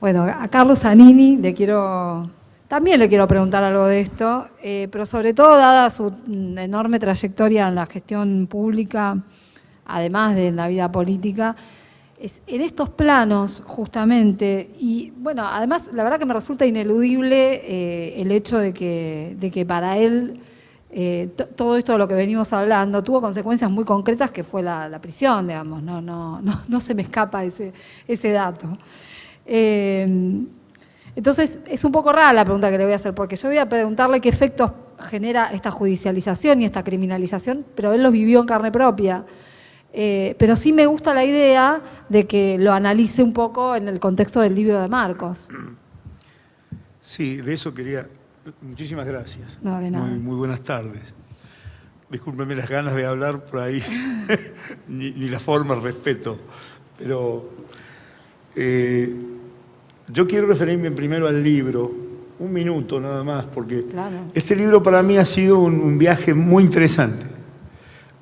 Bueno, a Carlos Zanini también le quiero preguntar algo de esto, pero sobre todo dada su enorme trayectoria en la gestión pública, además de en la vida política, en estos planos justamente, y bueno, además la verdad que me resulta ineludible el hecho de que para él todo esto de lo que venimos hablando tuvo consecuencias muy concretas, que fue la prisión, digamos, no se me escapa ese dato. Entonces, es un poco rara la pregunta que le voy a hacer, porque yo voy a preguntarle qué efectos genera esta judicialización y esta criminalización, pero él los vivió en carne propia. Pero sí me gusta la idea de que lo analice un poco en el contexto del libro de Marcos. Sí, de eso quería... Muchísimas gracias. No, de nada. Muy buenas tardes. Discúlpeme las ganas de hablar por ahí, ni la forma, el respeto, pero... yo quiero referirme primero al libro, un minuto nada más, porque claro. Este libro para mí ha sido un viaje muy interesante,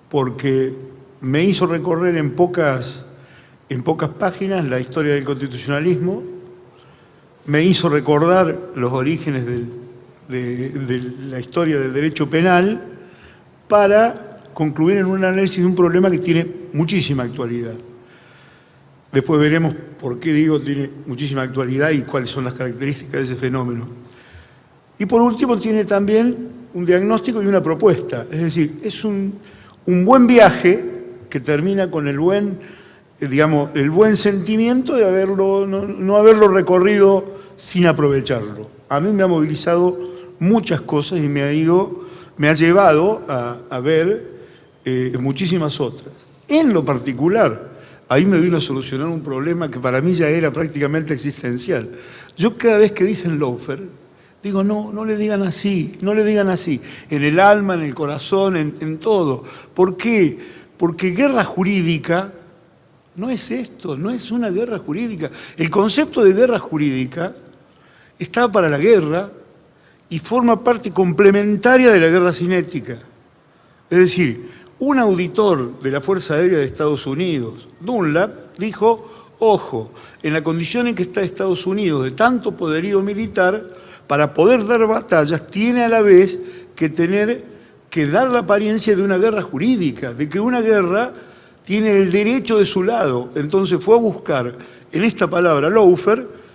porque me hizo recorrer en pocas páginas la historia del constitucionalismo, me hizo recordar los orígenes de la historia del derecho penal, para concluir en un análisis de un problema que tiene muchísima actualidad. Después veremos por qué digo tiene muchísima actualidad y cuáles son las características de ese fenómeno. Y por último tiene también un diagnóstico y una propuesta. Es decir, es un buen viaje que termina con el buen sentimiento de no haberlo recorrido sin aprovecharlo. A mí me ha movilizado muchas cosas y me ha llevado a ver muchísimas otras. En lo particular, ahí me vino a solucionar un problema que para mí ya era prácticamente existencial. Yo cada vez que dicen lawfare, digo, no le digan así, no le digan así. En el alma, en el corazón, en todo. ¿Por qué? Porque guerra jurídica no es esto, no es una guerra jurídica. El concepto de guerra jurídica está para la guerra y forma parte complementaria de la guerra cinética. Es decir, un auditor de la Fuerza Aérea de Estados Unidos, Dunlap, dijo, ojo, en la condición en que está Estados Unidos de tanto poderío militar, para poder dar batallas, tiene a la vez que tener que dar la apariencia de una guerra jurídica, de que una guerra tiene el derecho de su lado. Entonces fue a buscar en esta palabra, lawfare,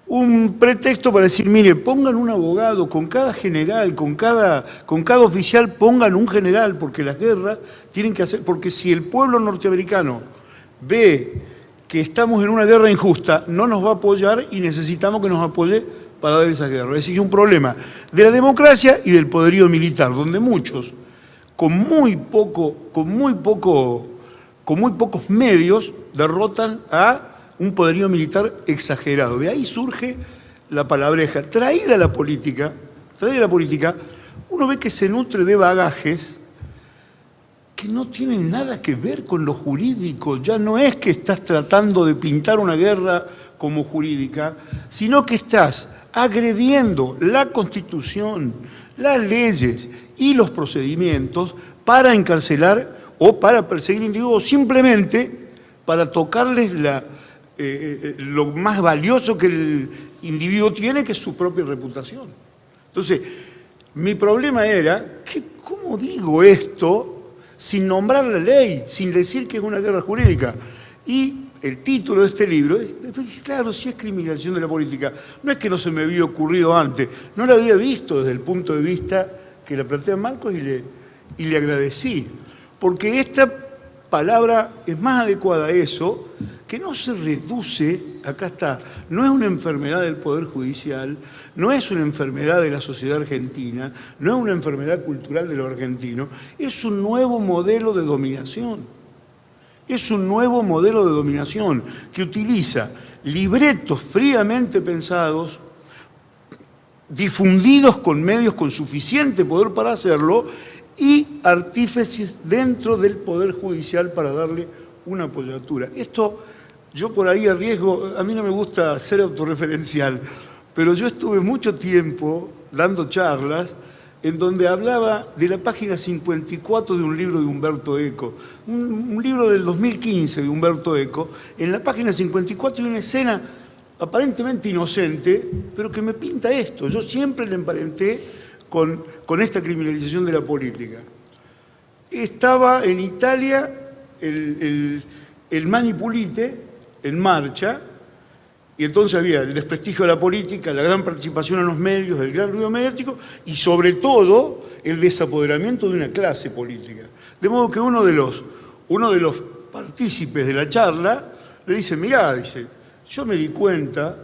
un pretexto para decir, mire, pongan un abogado, con cada general, con cada oficial pongan un general, porque las guerras tienen que hacer, porque si el pueblo norteamericano ve que estamos en una guerra injusta, no nos va a apoyar y necesitamos que nos apoye para dar esa guerra. Es decir, es un problema de la democracia y del poderío militar, donde muchos, con muy pocos medios, derrotan a un poderío militar exagerado. De ahí surge la palabreja. Traída a la política, uno ve que se nutre de bagajes que no tienen nada que ver con lo jurídico. Ya no es que estás tratando de pintar una guerra como jurídica, sino que estás agrediendo la Constitución, las leyes y los procedimientos para encarcelar o para perseguir individuos, simplemente para tocarles lo más valioso que el individuo tiene, que es su propia reputación. Entonces, mi problema era, ¿cómo digo esto sin nombrar la ley, sin decir que es una guerra jurídica? Y el título de este libro es, claro, si es criminalización de la política, no es que no se me había ocurrido antes, no la había visto desde el punto de vista que la plantea Marcos y le agradecí, porque esta palabra es más adecuada a eso, que no se reduce, acá está, no es una enfermedad del Poder Judicial, no es una enfermedad de la sociedad argentina, no es una enfermedad cultural de los argentinos, es un nuevo modelo de dominación. Es un nuevo modelo de dominación que utiliza libretos fríamente pensados, difundidos con medios con suficiente poder para hacerlo, y artífices dentro del Poder Judicial para darle una apoyatura. Esto, yo por ahí arriesgo, a mí no me gusta ser autorreferencial, pero yo estuve mucho tiempo dando charlas en donde hablaba de la página 54 de un libro de Umberto Eco, un libro del 2015 de Umberto Eco. En la página 54 hay una escena aparentemente inocente, pero que me pinta esto. Yo siempre le emparenté con esta criminalización de la política. Estaba en Italia el Mani Pulite en marcha, y entonces había el desprestigio de la política, la gran participación en los medios, el gran ruido mediático y sobre todo el desapoderamiento de una clase política. De modo que uno de los partícipes de la charla le dice, mirá, dice, yo me di cuenta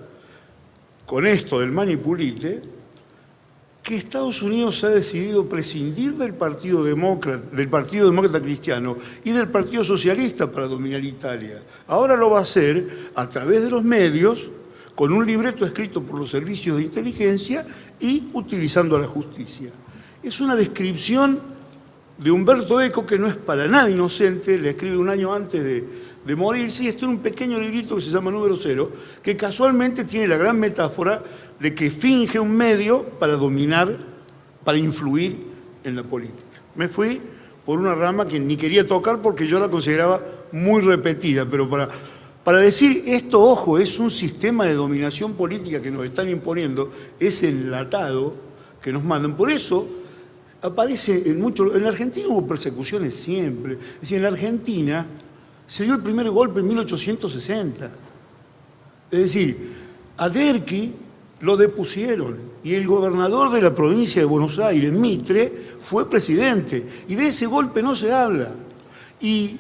con esto del Mani Pulite que Estados Unidos ha decidido prescindir del Partido Demócrata Cristiano y del Partido Socialista para dominar Italia. Ahora lo va a hacer a través de los medios, con un libreto escrito por los servicios de inteligencia y utilizando a la justicia. Es una descripción de Umberto Eco que no es para nada inocente, le escribe un año antes de morirse, y está en un pequeño librito que se llama Número Cero, que casualmente tiene la gran metáfora de que finge un medio para dominar, para influir en la política. Me fui por una rama que ni quería tocar porque yo la consideraba muy repetida, pero para decir esto, ojo, es un sistema de dominación política que nos están imponiendo, es enlatado que nos mandan. Por eso aparece en la Argentina hubo persecuciones siempre. Es decir, en la Argentina se dio el primer golpe en 1860. Es decir, a Derqui lo depusieron y el gobernador de la provincia de Buenos Aires, Mitre, fue presidente. Y de ese golpe no se habla. Y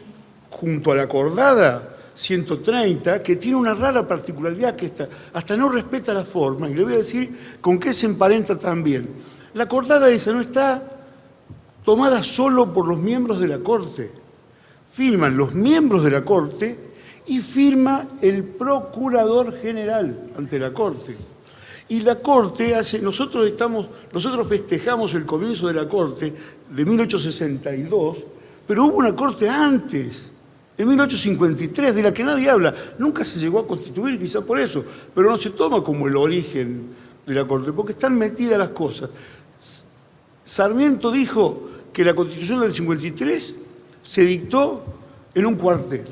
junto a la acordada 130, que tiene una rara particularidad que hasta no respeta la forma, y le voy a decir con qué se emparenta también. La acordada esa no está tomada solo por los miembros de la Corte. Firman los miembros de la Corte y firma el Procurador General ante la Corte. Y la Corte hace, nosotros festejamos el comienzo de la Corte de 1862, pero hubo una Corte antes, en 1853, de la que nadie habla. Nunca se llegó a constituir, quizá por eso, pero no se toma como el origen de la Corte, porque están metidas las cosas. Sarmiento dijo que la Constitución del 53 se dictó en un cuartel.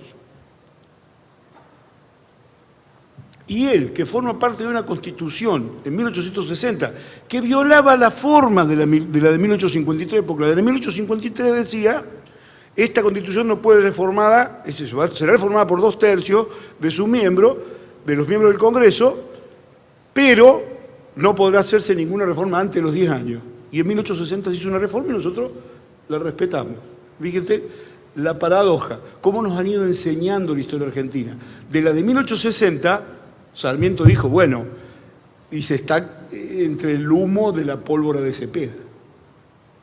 Y él, que forma parte de una Constitución en 1860, que violaba la forma de la de 1853, porque la de 1853 decía, esta Constitución no puede ser reformada, será reformada por 2/3 de sus miembros, de los miembros del Congreso, pero no podrá hacerse ninguna reforma antes de los 10 años. Y en 1860 se hizo una reforma y nosotros la respetamos. Fíjate la paradoja, cómo nos han ido enseñando la historia argentina. De la de 1860, Sarmiento dijo, bueno, y se está entre el humo de la pólvora de Cepeda,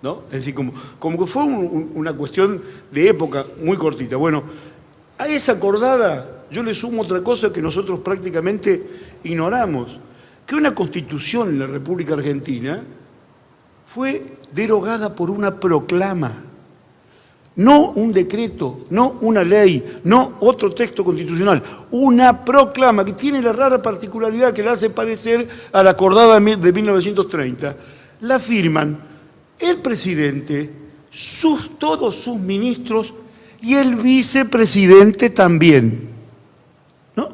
¿no? Es decir, como que fue una cuestión de época muy cortita. Bueno, a esa acordada yo le sumo otra cosa que nosotros prácticamente ignoramos, que una constitución en la República Argentina fue derogada por una proclama. No un decreto, no una ley, no otro texto constitucional, una proclama que tiene la rara particularidad que la hace parecer a la acordada de 1930. La firman el presidente, todos sus ministros y el vicepresidente también, ¿no?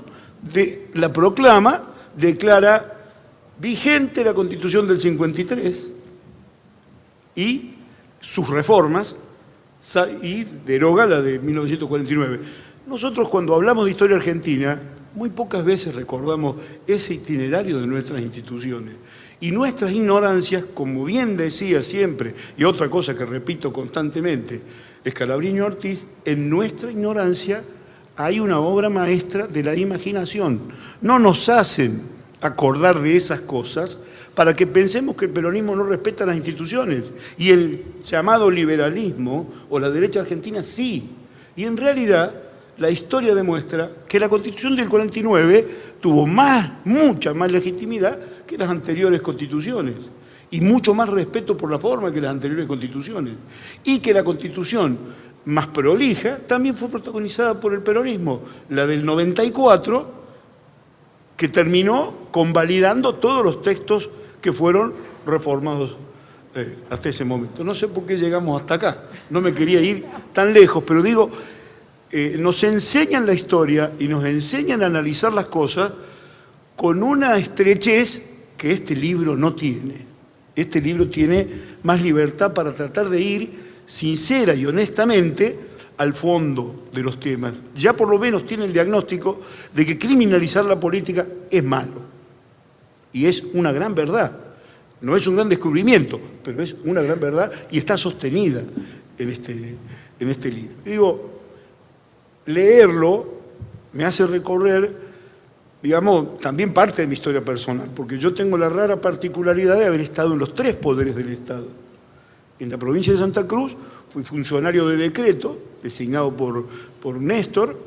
La proclama declara vigente la Constitución del 53 y sus reformas, y deroga la de 1949. Nosotros cuando hablamos de historia argentina, muy pocas veces recordamos ese itinerario de nuestras instituciones. Y nuestras ignorancias, como bien decía siempre, y otra cosa que repito constantemente, Scalabrini Ortiz, en nuestra ignorancia hay una obra maestra de la imaginación. No nos hacen acordar de esas cosas para que pensemos que el peronismo no respeta las instituciones. Y el llamado liberalismo o la derecha argentina sí. Y en realidad la historia demuestra que la Constitución del 49 tuvo mucha más legitimidad que las anteriores constituciones y mucho más respeto por la forma que las anteriores constituciones. Y que la Constitución más prolija también fue protagonizada por el peronismo, la del 94, que terminó convalidando todos los textos que fueron reformados hasta ese momento. No sé por qué llegamos hasta acá, no me quería ir tan lejos, pero digo, nos enseñan la historia y nos enseñan a analizar las cosas con una estrechez que este libro no tiene. Este libro tiene más libertad para tratar de ir sincera y honestamente al fondo de los temas. Ya por lo menos tiene el diagnóstico de que criminalizar la política es malo. Y es una gran verdad. No es un gran descubrimiento, pero es una gran verdad y está sostenida en este libro. Y digo, leerlo me hace recorrer, digamos, también parte de mi historia personal, porque yo tengo la rara particularidad de haber estado en los 3 poderes del Estado. En la provincia de Santa Cruz fui funcionario de decreto, designado por Néstor,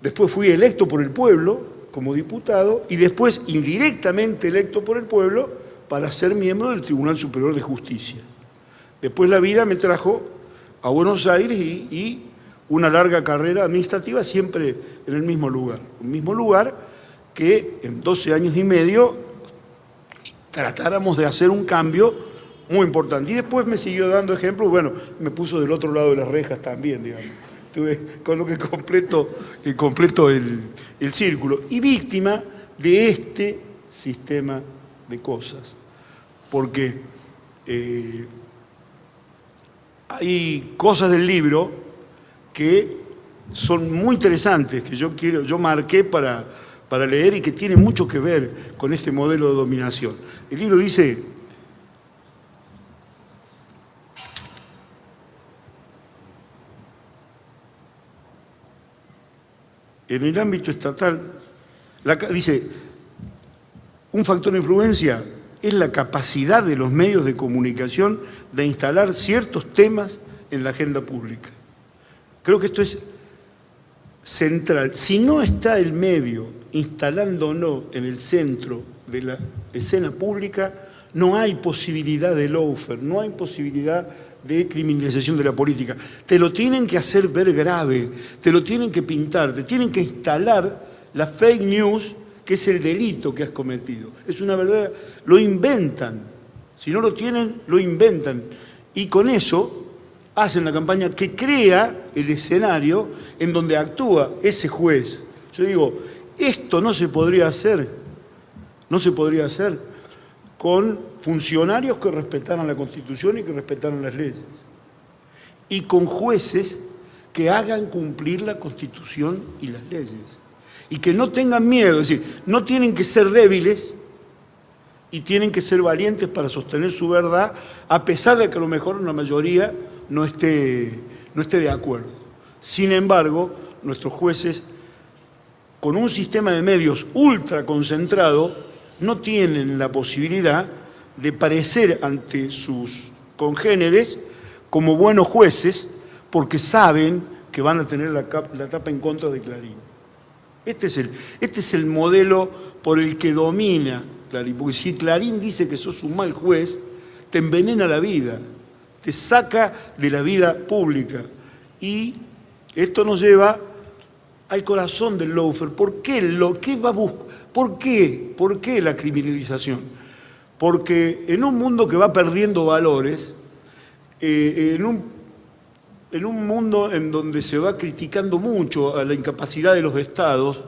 después fui electo por el pueblo como diputado y después indirectamente electo por el pueblo para ser miembro del Tribunal Superior de Justicia. Después la vida me trajo a Buenos Aires y una larga carrera administrativa siempre en el mismo lugar. Un mismo lugar que en 12 años y medio tratáramos de hacer un cambio muy importante. Y después me siguió dando ejemplos, bueno, me puso del otro lado de las rejas también, digamos. Con lo que completo el círculo. Y víctima de este sistema de cosas. Porque hay cosas del libro que son muy interesantes, que yo marqué para leer y que tienen mucho que ver con este modelo de dominación. El libro dice: en el ámbito estatal, dice, un factor de influencia es la capacidad de los medios de comunicación de instalar ciertos temas en la agenda pública. Creo que esto es central. Si no está el medio instalándonos en el centro de la escena pública, no hay posibilidad de lawfare, no hay posibilidad de criminalización de la política. Te lo tienen que hacer ver grave, te lo tienen que pintar, te tienen que instalar la fake news, que es el delito que has cometido. Es una verdad, lo inventan. Si no lo tienen, lo inventan. Y con eso hacen la campaña que crea el escenario en donde actúa ese juez. Yo digo, esto no se podría hacer con funcionarios que respetaran la Constitución y que respetaran las leyes. Y con jueces que hagan cumplir la Constitución y las leyes. Y que no tengan miedo, es decir, no tienen que ser débiles y tienen que ser valientes para sostener su verdad, a pesar de que a lo mejor una mayoría no esté de acuerdo. Sin embargo, nuestros jueces, con un sistema de medios ultra concentrado, no tienen la posibilidad de parecer ante sus congéneres como buenos jueces, porque saben que van a tener la tapa en contra de Clarín. Este es el modelo por el que domina Clarín, porque si Clarín dice que sos un mal juez, te envenena la vida, te saca de la vida pública. Y esto nos lleva al corazón del lawfare. ¿Por qué la criminalización? Porque en un mundo que va perdiendo valores, en un mundo en donde se va criticando mucho a la incapacidad de los estados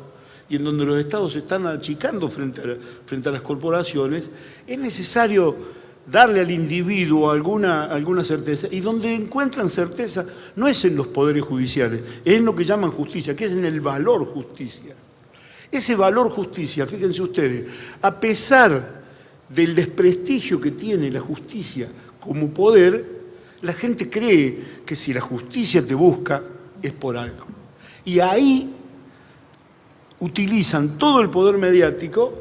y en donde los estados se están achicando frente a las corporaciones, es necesario darle al individuo alguna certeza, y donde encuentran certeza no es en los poderes judiciales, es en lo que llaman justicia, que es en el valor justicia. Ese valor justicia, fíjense ustedes, a pesar del desprestigio que tiene la justicia como poder, la gente cree que si la justicia te busca es por algo. Y ahí utilizan todo el poder mediático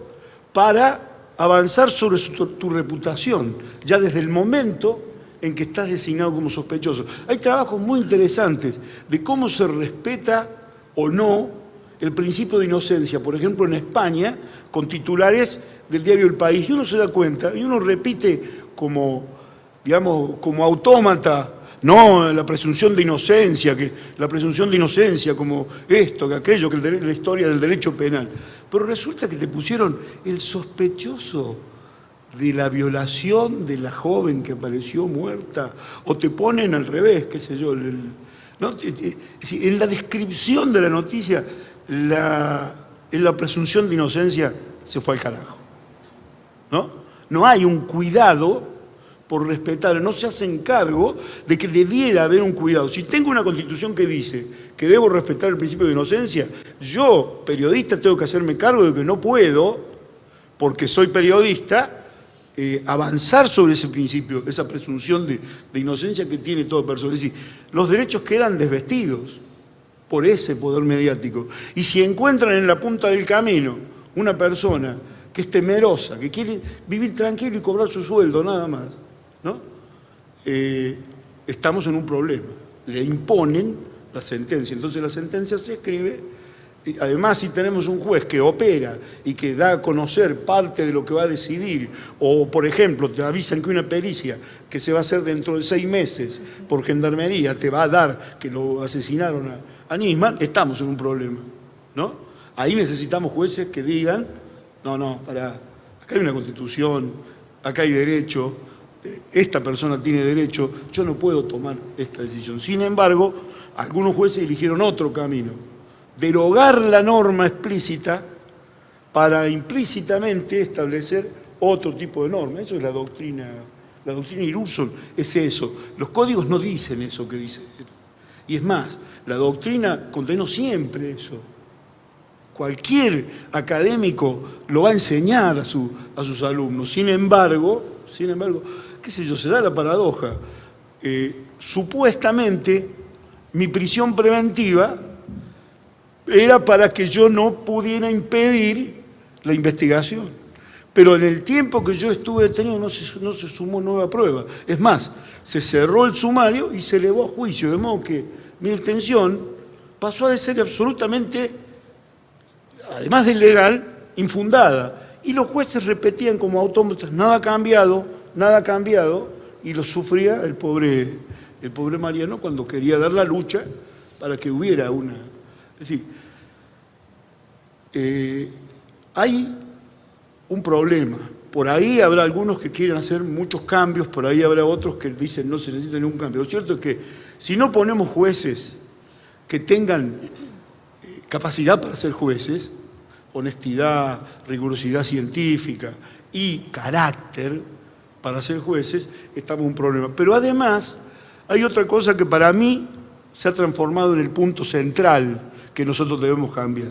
para avanzar sobre tu reputación, ya desde el momento en que estás designado como sospechoso. Hay trabajos muy interesantes de cómo se respeta o no el principio de inocencia, por ejemplo en España, con titulares del diario El País, y uno se da cuenta, y uno repite como autómata, no la presunción de inocencia, como esto, que aquello, que la historia del derecho penal. Pero resulta que te pusieron el sospechoso de la violación de la joven que apareció muerta, o te ponen al revés, qué sé yo. En la descripción de la noticia, en la presunción de inocencia se fue al carajo, ¿no? No hay un cuidado por respetar, no se hacen cargo de que debiera haber un cuidado. Si tengo una Constitución que dice que debo respetar el principio de inocencia, yo, periodista, tengo que hacerme cargo de que no puedo, porque soy periodista, avanzar sobre ese principio, esa presunción de inocencia que tiene toda persona. Es decir, los derechos quedan desvestidos por ese poder mediático. Y si encuentran en la punta del camino una persona que es temerosa, que quiere vivir tranquilo y cobrar su sueldo, nada más, ¿no? Estamos en un problema. Le imponen la sentencia. Entonces la sentencia se escribe. Y además, si tenemos un juez que opera y que da a conocer parte de lo que va a decidir, o por ejemplo te avisan que una pericia que se va a hacer dentro de 6 meses por gendarmería te va a dar que lo asesinaron a Nisman, estamos en un problema, ¿no? Ahí necesitamos jueces que digan, no, pará, acá hay una Constitución, acá hay derecho, esta persona tiene derecho, yo no puedo tomar esta decisión. Sin embargo, algunos jueces eligieron otro camino, derogar la norma explícita para implícitamente establecer otro tipo de norma. Eso es la doctrina Irurzun, es eso. Los códigos no dicen eso que dice él. Y es más, la doctrina condenó siempre eso. Cualquier académico lo va a enseñar a sus alumnos. Sin embargo, qué sé yo, se da la paradoja. Supuestamente, mi prisión preventiva era para que yo no pudiera impedir la investigación. Pero en el tiempo que yo estuve detenido no se sumó nueva prueba. Es más, se cerró el sumario y se elevó a juicio, de modo que mi detención pasó a ser absolutamente, además de ilegal, infundada. Y los jueces repetían como autómatas, nada ha cambiado, y lo sufría el pobre Mariano cuando quería dar la lucha para que hubiera una... Es decir, hay un problema. Por ahí habrá algunos que quieren hacer muchos cambios, por ahí habrá otros que dicen no se necesita ningún cambio. Lo cierto es que si no ponemos jueces que tengan capacidad para ser jueces, honestidad, rigurosidad científica y carácter para ser jueces, estamos en un problema. Pero además hay otra cosa que para mí se ha transformado en el punto central que nosotros debemos cambiar.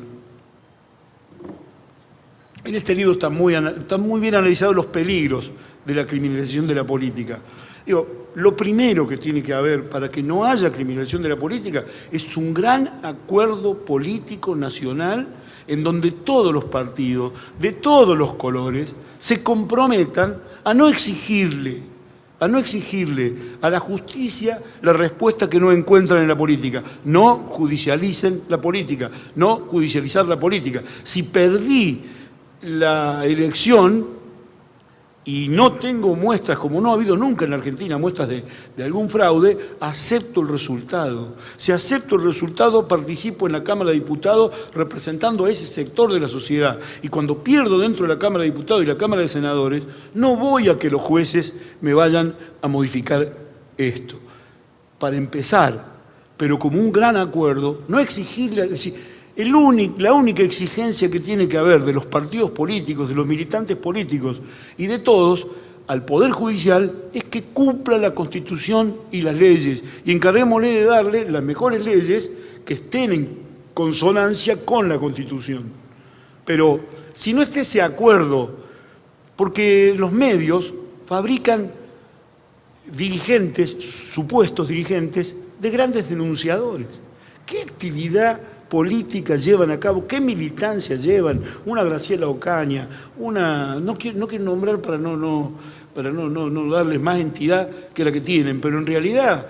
En este libro están muy bien analizados los peligros de la criminalización de la política. Digo, lo primero que tiene que haber para que no haya criminalización de la política es un gran acuerdo político nacional en donde todos los partidos, de todos los colores, se comprometan a no exigirle a la justicia la respuesta que no encuentran en la política. No judicialicen la política, no judicializar la política. Si perdí la elección y no tengo muestras, como no ha habido nunca en la Argentina muestras de algún fraude, acepto el resultado. Si acepto el resultado, participo en la Cámara de Diputados representando a ese sector de la sociedad. Y cuando pierdo dentro de la Cámara de Diputados y la Cámara de Senadores, no voy a que los jueces me vayan a modificar esto. Para empezar, pero como un gran acuerdo, no exigirle... Es decir, la única exigencia que tiene que haber de los partidos políticos, de los militantes políticos y de todos al Poder Judicial es que cumpla la Constitución y las leyes y encarguémosle de darle las mejores leyes que estén en consonancia con la Constitución. Pero si no está ese acuerdo, porque los medios fabrican dirigentes, supuestos dirigentes, de grandes denunciadores. ¿Qué actividad política llevan a cabo? ¿Qué militancia llevan? Una Graciela Ocaña, no quiero nombrar para no darles más entidad que la que tienen, pero en realidad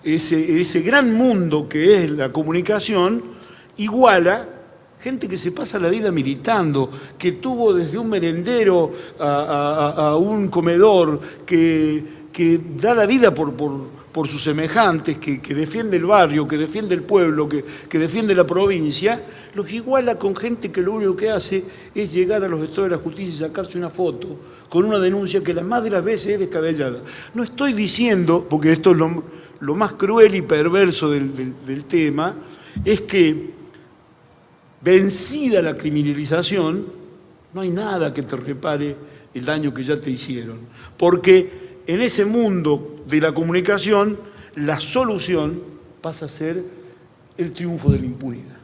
ese gran mundo que es la comunicación iguala gente que se pasa la vida militando, que tuvo desde un merendero a un comedor, que da la vida por sus semejantes, que defiende el barrio, que defiende el pueblo, que defiende la provincia, los iguala con gente que lo único que hace es llegar a los gestores de la justicia y sacarse una foto con una denuncia que la más de las veces es descabellada. No estoy diciendo, porque esto es lo más cruel y perverso del tema, es que vencida la criminalización, no hay nada que te repare el daño que ya te hicieron. Porque en ese mundo de la comunicación, la solución pasa a ser el triunfo de la impunidad.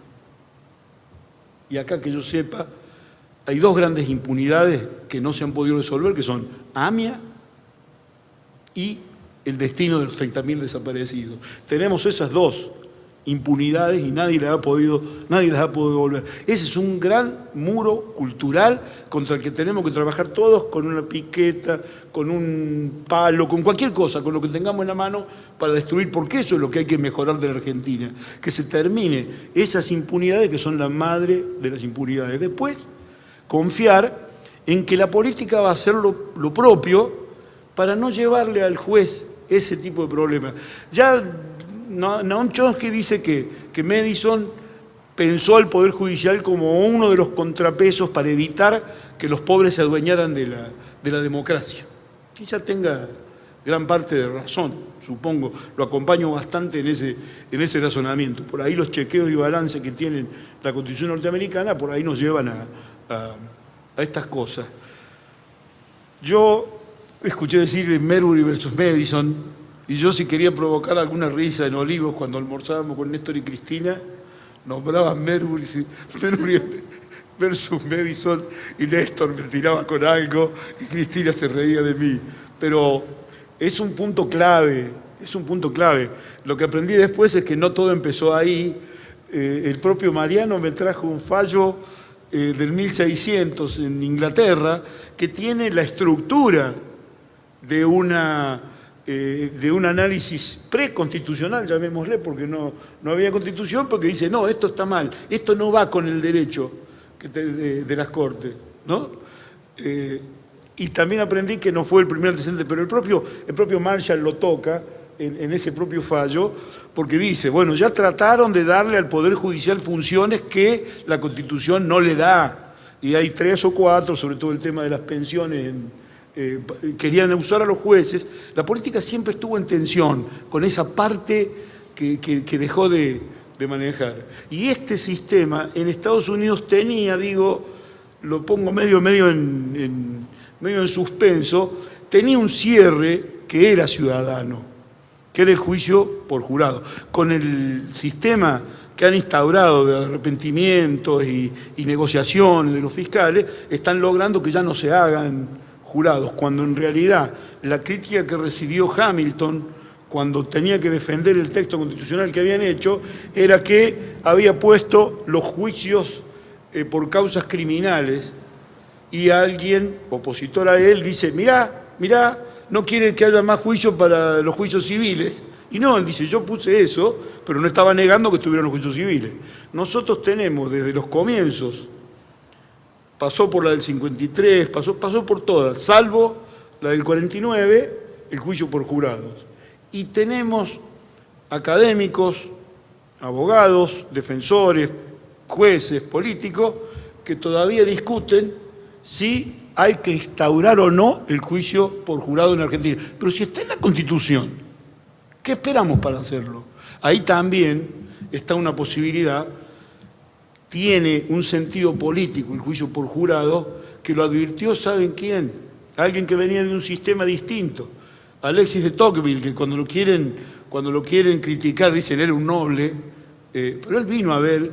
Y acá, que yo sepa, hay dos grandes impunidades que no se han podido resolver, que son AMIA y el destino de los 30.000 desaparecidos. Tenemos esas dos impunidades y nadie las ha podido devolver. Ese es un gran muro cultural contra el que tenemos que trabajar todos, con una piqueta, con un palo, con cualquier cosa, con lo que tengamos en la mano para destruir, porque eso es lo que hay que mejorar de la Argentina, que se termine esas impunidades que son la madre de las impunidades. Después, confiar en que la política va a hacer lo propio para no llevarle al juez ese tipo de problemas. Ya Noam Chomsky dice que Madison pensó al Poder Judicial como uno de los contrapesos para evitar que los pobres se adueñaran de la democracia. Quizá tenga gran parte de razón, supongo, lo acompaño bastante en ese razonamiento. Por ahí los chequeos y balances que tienen la Constitución norteamericana, por ahí nos llevan a estas cosas. Yo escuché decir de Marbury versus Madison, y yo, si quería provocar alguna risa en Olivos cuando almorzábamos con Néstor y Cristina, nombraban Marbury versus Madison, y Néstor me tiraba con algo y Cristina se reía de mí. Pero es un punto clave, es un punto clave. Lo que aprendí después es que no todo empezó ahí. El propio Mariano me trajo un fallo del 1600 en Inglaterra que tiene la estructura de un análisis preconstitucional, llamémosle, porque no había constitución, porque dice, no, esto está mal, esto no va con el derecho de las Cortes, ¿no? Y también aprendí que no fue el primer antecedente, pero el propio Marshall lo toca en ese propio fallo, porque dice, bueno, ya trataron de darle al Poder Judicial funciones que la Constitución no le da, y hay 3 o 4, sobre todo el tema de las pensiones, querían usar a los jueces. La política siempre estuvo en tensión con esa parte que dejó de manejar. Y este sistema en Estados Unidos tenía, digo, lo pongo medio en suspenso, tenía un cierre que era ciudadano, que era el juicio por jurado. Con el sistema que han instaurado de arrepentimientos y negociaciones de los fiscales, están logrando que ya no se hagan jurados, cuando en realidad la crítica que recibió Hamilton cuando tenía que defender el texto constitucional que habían hecho era que había puesto los juicios por causas criminales, y alguien opositor a él dice, mirá, no quiere que haya más juicios para los juicios civiles. Y no, él dice, yo puse eso, pero no estaba negando que estuvieran los juicios civiles. Nosotros tenemos desde los comienzos, pasó por la del 53, pasó por todas, salvo la del 49, el juicio por jurados. Y tenemos académicos, abogados, defensores, jueces, políticos, que todavía discuten si hay que instaurar o no el juicio por jurado en Argentina. Pero si está en la Constitución, ¿qué esperamos para hacerlo? Ahí también está una posibilidad. Tiene un sentido político el juicio por jurado, que lo advirtió, ¿saben quién? Alguien que venía de un sistema distinto. Alexis de Tocqueville, que cuando lo quieren criticar, dicen era un noble, pero él vino a ver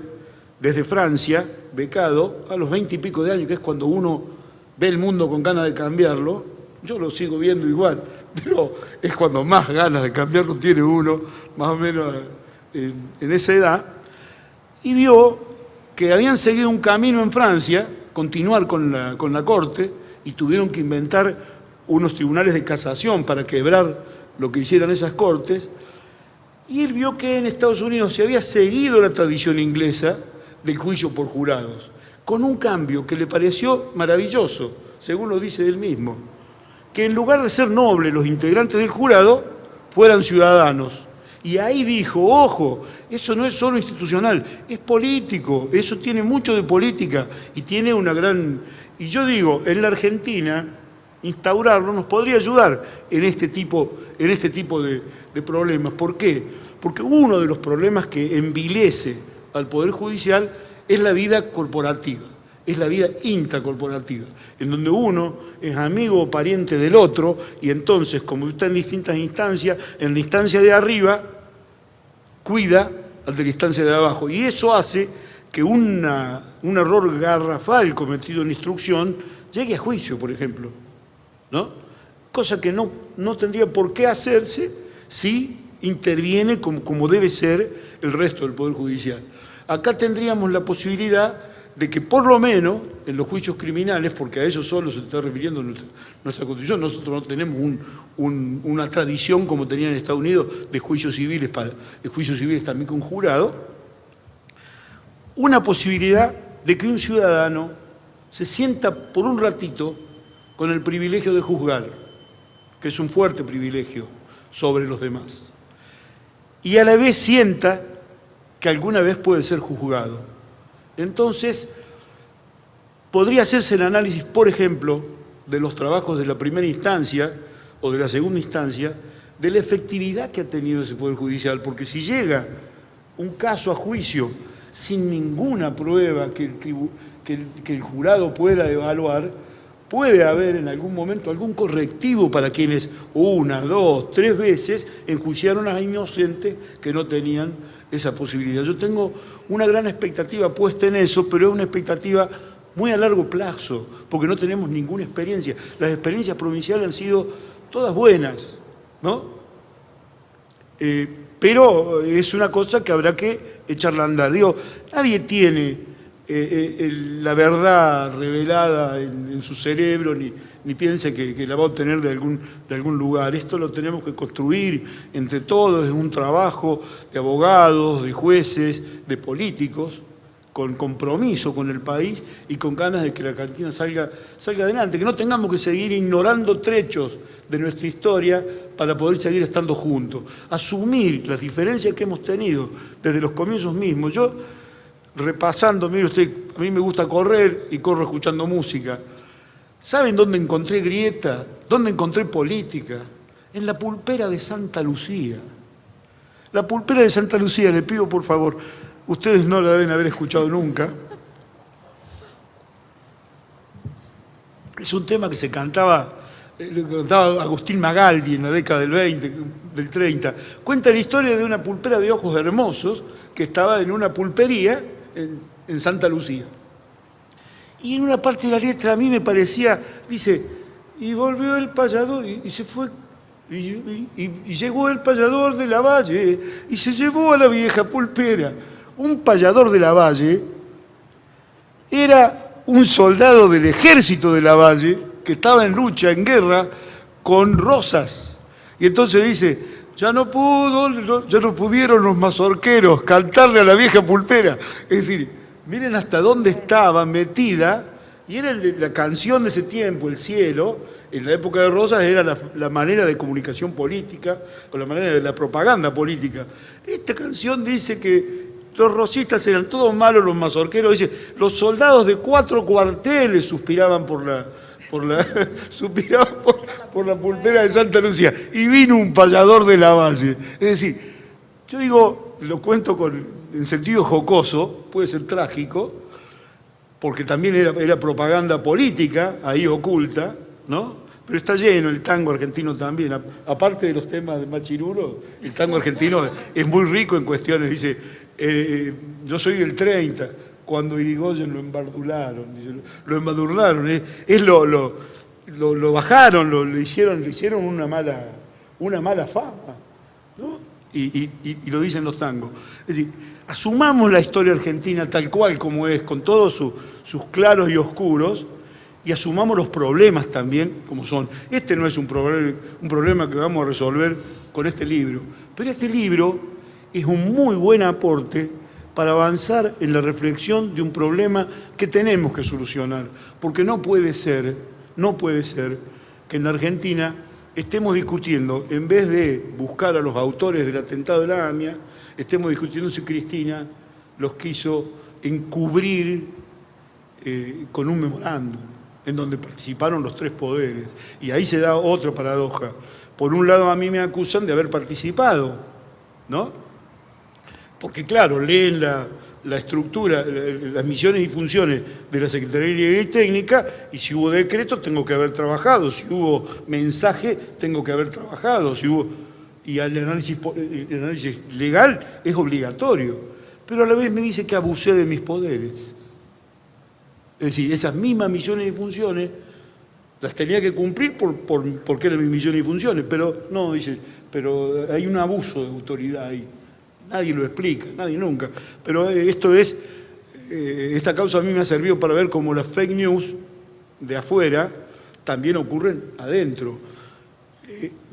desde Francia, becado, a los 20 y pico de años, que es cuando uno ve el mundo con ganas de cambiarlo. Yo lo sigo viendo igual, pero es cuando más ganas de cambiarlo tiene uno, más o menos en esa edad, y vio que habían seguido un camino en Francia, continuar con la Corte, y tuvieron que inventar unos tribunales de casación para quebrar lo que hicieran esas Cortes, y él vio que en Estados Unidos se había seguido la tradición inglesa del juicio por jurados, con un cambio que le pareció maravilloso, según lo dice él mismo, que en lugar de ser nobles los integrantes del jurado, fueran ciudadanos. Y ahí dijo, ojo, eso no es solo institucional, es político, eso tiene mucho de política y tiene una gran... Y yo digo, en la Argentina, instaurarlo nos podría ayudar en este tipo de problemas. ¿Por qué? Porque uno de los problemas que envilece al Poder Judicial es la vida corporativa, es la vida intracorporativa, en donde uno es amigo o pariente del otro y entonces, como está en distintas instancias, en la instancia de arriba cuida al de la instancia de abajo. Y eso hace que un error garrafal cometido en instrucción llegue a juicio, por ejemplo, ¿no? Cosa que no tendría por qué hacerse si interviene como debe ser el resto del Poder Judicial. Acá tendríamos la posibilidad de que por lo menos en los juicios criminales, porque a eso solo se está refiriendo nuestra Constitución, nosotros no tenemos una tradición como tenían en Estados Unidos de juicios civiles también con jurado, una posibilidad de que un ciudadano se sienta por un ratito con el privilegio de juzgar, que es un fuerte privilegio sobre los demás, y a la vez sienta que alguna vez puede ser juzgado. Entonces, podría hacerse el análisis, por ejemplo, de los trabajos de la primera instancia o de la segunda instancia, de la efectividad que ha tenido ese Poder Judicial, porque si llega un caso a juicio sin ninguna prueba que el jurado pueda evaluar, puede haber en algún momento algún correctivo para quienes una, dos, tres veces enjuiciaron a inocentes que no tenían esa posibilidad. Yo tengo una gran expectativa puesta en eso, pero es una expectativa muy a largo plazo, porque no tenemos ninguna experiencia. Las experiencias provinciales han sido todas buenas, ¿no? Pero es una cosa que habrá que echarla a andar. Digo, nadie tiene la verdad revelada en su cerebro, ni piense que la va a obtener de algún lugar. Esto lo tenemos que construir entre todos, es un trabajo de abogados, de jueces, de políticos, con compromiso con el país y con ganas de que la Argentina salga adelante, que no tengamos que seguir ignorando trechos de nuestra historia para poder seguir estando juntos. Asumir las diferencias que hemos tenido desde los comienzos mismos. Yo, repasando, mire usted, a mí me gusta correr y corro escuchando música. ¿Saben dónde encontré grieta? ¿Dónde encontré política? En la pulpera de Santa Lucía. La pulpera de Santa Lucía, le pido por favor, ustedes no la deben haber escuchado nunca. Es un tema que se cantaba Agustín Magaldi en la década del 20, del 30. Cuenta la historia de una pulpera de ojos hermosos que estaba en una pulpería en Santa Lucía. Y en una parte de la letra a mí me parecía, dice, y volvió el payador y se fue, y llegó el payador de la Valle y se llevó a la vieja pulpera. Un payador de la Valle era un soldado del ejército de la Valle que estaba en lucha, en guerra, con Rosas. Y entonces dice, ya no pudieron los mazorqueros cantarle a la vieja pulpera. Es decir, miren hasta dónde estaba metida, y era la canción de ese tiempo, El Cielo, en la época de Rosas era la manera de comunicación política, o la manera de la propaganda política. Esta canción dice que los rosistas eran todos malos, los mazorqueros, dice, los soldados de 4 cuarteles suspiraban por la pulpera de Santa Lucía, y vino un payador de la Valle. Es decir, yo digo, lo cuento en sentido jocoso, puede ser trágico, porque también era propaganda política, ahí oculta, ¿no? Pero está lleno el tango argentino también. Aparte de los temas de Machiruro, el tango argentino es muy rico en cuestiones. Dice, yo soy del 30, cuando Irigoyen lo embardularon, lo embadurnaron, lo bajaron, le hicieron una mala fama, ¿no? Y lo dicen los tangos. Es decir, asumamos la historia argentina tal cual como es, con todos sus claros y oscuros, y asumamos los problemas también como son. Este no es un problema que vamos a resolver con este libro, pero este libro es un muy buen aporte para avanzar en la reflexión de un problema que tenemos que solucionar, porque no puede ser que en la Argentina estemos discutiendo, en vez de buscar a los autores del atentado de la AMIA, estemos discutiendo si Cristina los quiso encubrir con un memorándum, en donde participaron los 3 poderes. Y ahí se da otra paradoja. Por un lado, a mí me acusan de haber participado, ¿no? Porque, claro, leen la estructura, las misiones y funciones de la Secretaría de Ley Técnica, y si hubo decreto tengo que haber trabajado, si hubo mensaje tengo que haber trabajado, si hubo, y el análisis legal es obligatorio, pero a la vez me dice que abusé de mis poderes. Es decir, esas mismas misiones y funciones las tenía que cumplir porque eran mis misiones y funciones, pero no, dice, pero hay un abuso de autoridad ahí. Nadie lo explica, nadie nunca. Pero esta causa a mí me ha servido para ver cómo las fake news de afuera también ocurren adentro.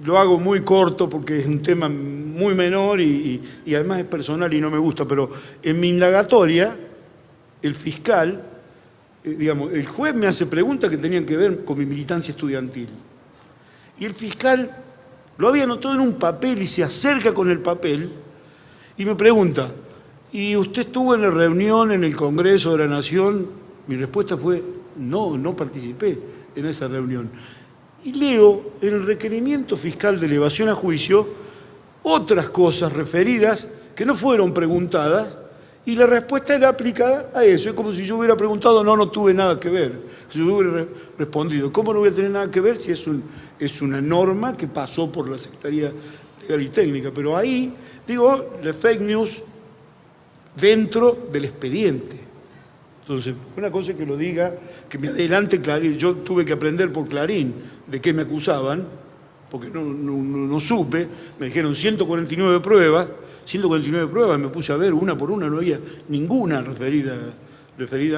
Lo hago muy corto porque es un tema muy menor y además es personal y no me gusta, pero en mi indagatoria, el fiscal, el juez me hace preguntas que tenían que ver con mi militancia estudiantil. Y el fiscal lo había anotado en un papel y se acerca con el papel y me pregunta, ¿y usted estuvo en la reunión en el Congreso de la Nación? Mi respuesta fue, no participé en esa reunión. Y leo en el requerimiento fiscal de elevación a juicio otras cosas referidas que no fueron preguntadas y la respuesta era aplicada a eso. Es como si yo hubiera preguntado, no tuve nada que ver. Si yo hubiera respondido, ¿cómo no voy a tener nada que ver si es una norma que pasó por la Secretaría Legal y Técnica? Pero ahí, digo, la fake news dentro del expediente. Entonces, una cosa es que lo diga, que me adelante Clarín. Yo tuve que aprender por Clarín de qué me acusaban, porque no supe. Me dijeron 149 pruebas, me puse a ver una por una, no había ninguna referida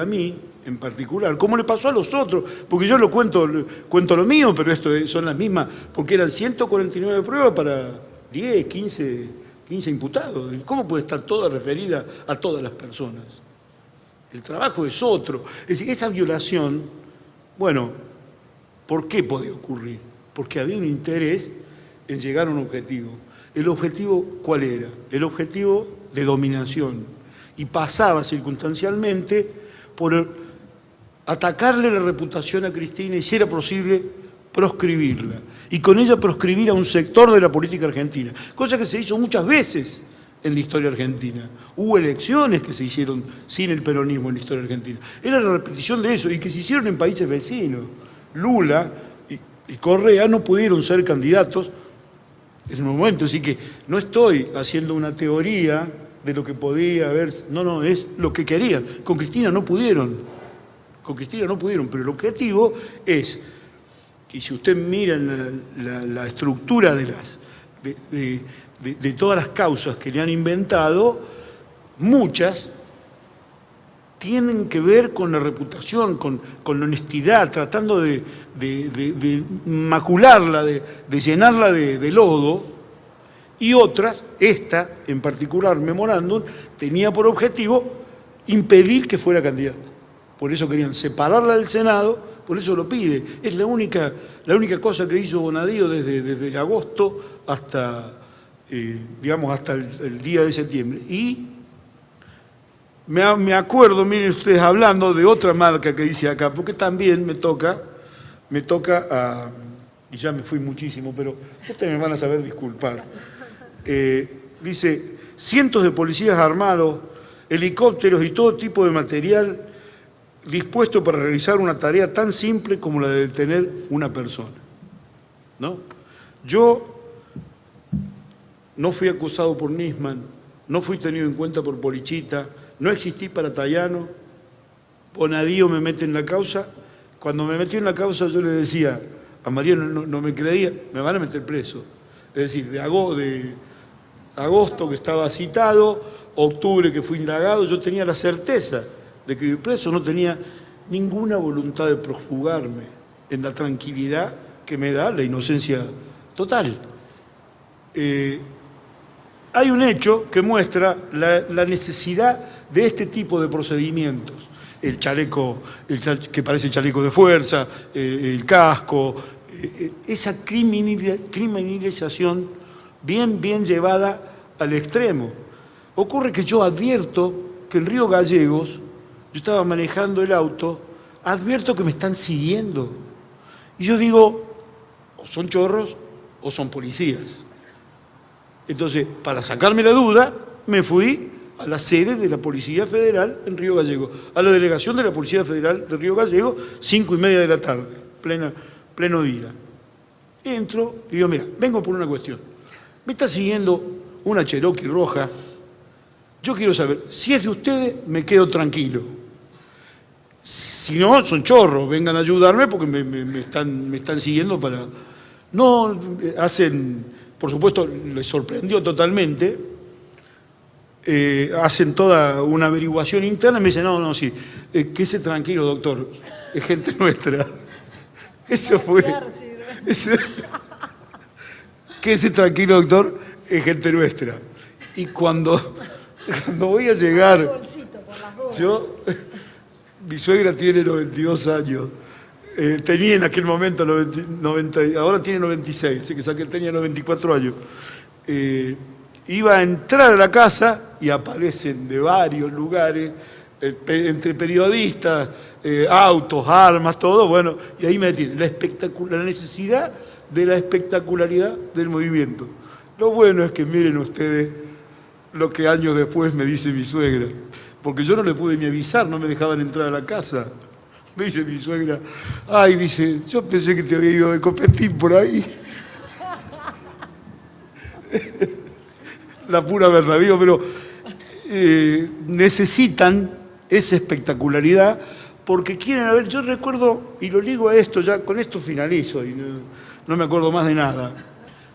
a mí en particular. ¿Cómo le pasó a los otros? Porque yo cuento lo mío, pero son las mismas, porque eran 149 pruebas para 10, 15 imputados. ¿Cómo puede estar toda referida a todas las personas? El trabajo es otro. Es decir, esa violación, bueno, ¿por qué podía ocurrir? Porque había un interés en llegar a un objetivo. ¿El objetivo cuál era? El objetivo de dominación. Y pasaba circunstancialmente por atacarle la reputación a Cristina y, si era posible, proscribirla. Y con ella proscribir a un sector de la política argentina. Cosa que se hizo muchas veces en la historia argentina. Hubo elecciones que se hicieron sin el peronismo en la historia argentina. Era la repetición de eso y que se hicieron en países vecinos. Lula y Correa no pudieron ser candidatos en el momento, así que no estoy haciendo una teoría de lo que podía haber, no, es lo que querían. Con Cristina no pudieron, pero el objetivo es que si usted mira la estructura de todas las causas que le han inventado, muchas tienen que ver con la reputación, con la honestidad, tratando de macularla, de llenarla de lodo, y otras, esta en particular, memorándum, tenía por objetivo impedir que fuera candidata. Por eso querían separarla del Senado, por eso lo pide. Es la única cosa que hizo Bonadío desde agosto hasta, hasta el día de septiembre. Y me acuerdo, miren ustedes, hablando de otra marca que dice acá, porque también me toca y ya me fui muchísimo, pero ustedes me van a saber disculpar. Dice, cientos de policías armados, helicópteros y todo tipo de material dispuesto para realizar una tarea tan simple como la de detener una persona. ¿No? Yo no fui acusado por Nisman, no fui tenido en cuenta por Polichita, no existí para Tayano, Bonadío me mete en la causa. Cuando me metió en la causa yo le decía, a María no me creía, me van a meter preso. Es decir, de agosto que estaba citado, octubre que fui indagado, yo tenía la certeza de que ir preso, no tenía ninguna voluntad de prosfugarme en la tranquilidad que me da la inocencia total. Hay un hecho que muestra la necesidad de este tipo de procedimientos. El chaleco, que parece chaleco de fuerza, el casco, esa criminalización bien llevada al extremo. Ocurre que yo advierto que en Río Gallegos, yo estaba manejando el auto, advierto que me están siguiendo. Y yo digo, o son chorros o son policías. Entonces, para sacarme la duda, me fui a la sede de la Policía Federal en Río Gallegos, a la delegación de la Policía Federal de Río Gallegos, 5:30 de la tarde, pleno día. Entro y digo, mira, vengo por una cuestión. Me está siguiendo una Cherokee roja. Yo quiero saber, si es de ustedes, me quedo tranquilo. Si no, son chorros, vengan a ayudarme porque me están siguiendo para... No, hacen, por supuesto, les sorprendió totalmente, hacen toda una averiguación interna y me dicen, no, sí, quédese tranquilo, doctor, es gente nuestra. Eso fue... Quédese tranquilo, doctor, es gente nuestra. Y cuando voy a llegar, mi suegra tiene 92 años, tenía en aquel momento 90, ahora tiene 96, así que tenía 94 años. Iba a entrar a la casa y aparecen de varios lugares, entre periodistas, autos, armas, todo, bueno, y ahí me detiene la necesidad de la espectacularidad del movimiento. Lo bueno es que miren ustedes lo que años después me dice mi suegra, porque yo no le pude ni avisar, no me dejaban entrar a la casa. Me dice mi suegra, ay, dice, yo pensé que te había ido de copetín por ahí. La pura verdad, digo, pero necesitan esa espectacularidad porque quieren, ver, yo recuerdo, y lo ligo a esto, ya con esto finalizo, y no me acuerdo más de nada.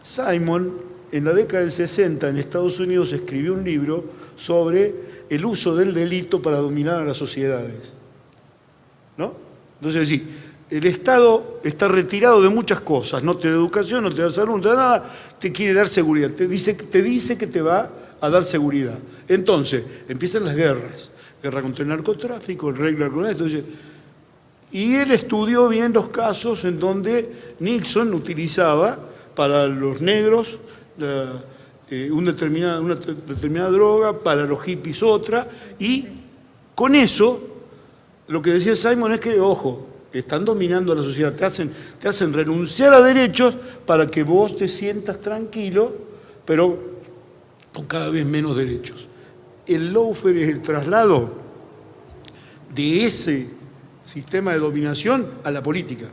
Simon, en la década del 60, en Estados Unidos, escribió un libro sobre el uso del delito para dominar a las sociedades. ¿No? Entonces, sí, el Estado está retirado de muchas cosas, no te da educación, no te da salud, no te da nada, te quiere dar seguridad, te dice que te va a dar seguridad. Entonces, empiezan las guerras, guerra contra el narcotráfico, regla con esto, y él estudió bien los casos en donde Nixon utilizaba para los negros una determinada droga, para los hippies otra, y con eso, lo que decía Simon es que, ojo, están dominando a la sociedad, te hacen renunciar a derechos para que vos te sientas tranquilo, pero con cada vez menos derechos. El lawfare es el traslado de ese sistema de dominación a la política.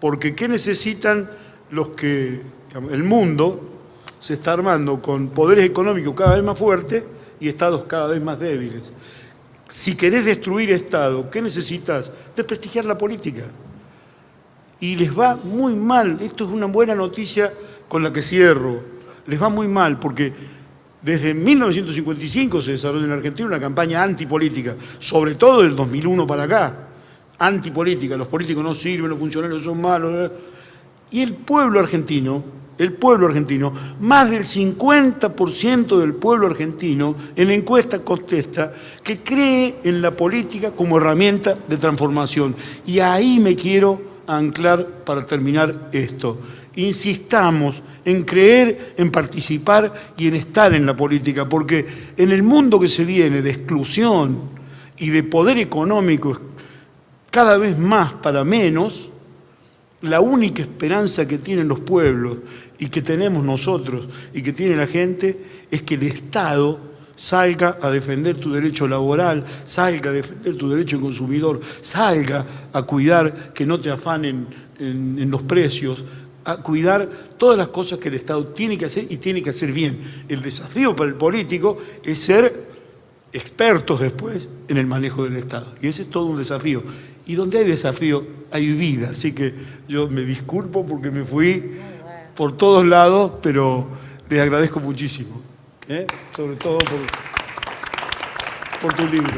Porque ¿qué necesitan los que... Digamos, el mundo se está armando con poderes económicos cada vez más fuertes y estados cada vez más débiles. Si querés destruir Estado, ¿qué necesitas? Desprestigiar la política. Y les va muy mal. Esto es una buena noticia con la que cierro. Les va muy mal porque desde 1955 se desarrolla en Argentina una campaña antipolítica, sobre todo del 2001 para acá. Antipolítica, los políticos no sirven, los funcionarios son malos. Y el pueblo argentino, más del 50% del pueblo argentino en la encuesta contesta que cree en la política como herramienta de transformación. Y ahí me quiero anclar para terminar esto. Insistamos en creer, en participar y en estar en la política, porque en el mundo que se viene de exclusión y de poder económico cada vez más para menos, la única esperanza que tienen los pueblos y que tenemos nosotros y que tiene la gente es que el Estado salga a defender tu derecho laboral, salga a defender tu derecho consumidor, salga a cuidar que no te afanen en los precios, a cuidar todas las cosas que el Estado tiene que hacer y tiene que hacer bien. El desafío para el político es ser expertos después en el manejo del Estado. Y ese es todo un desafío. Y donde hay desafío, hay vida. Así que yo me disculpo porque me fui por todos lados, pero les agradezco muchísimo. Sobre todo por tu libro.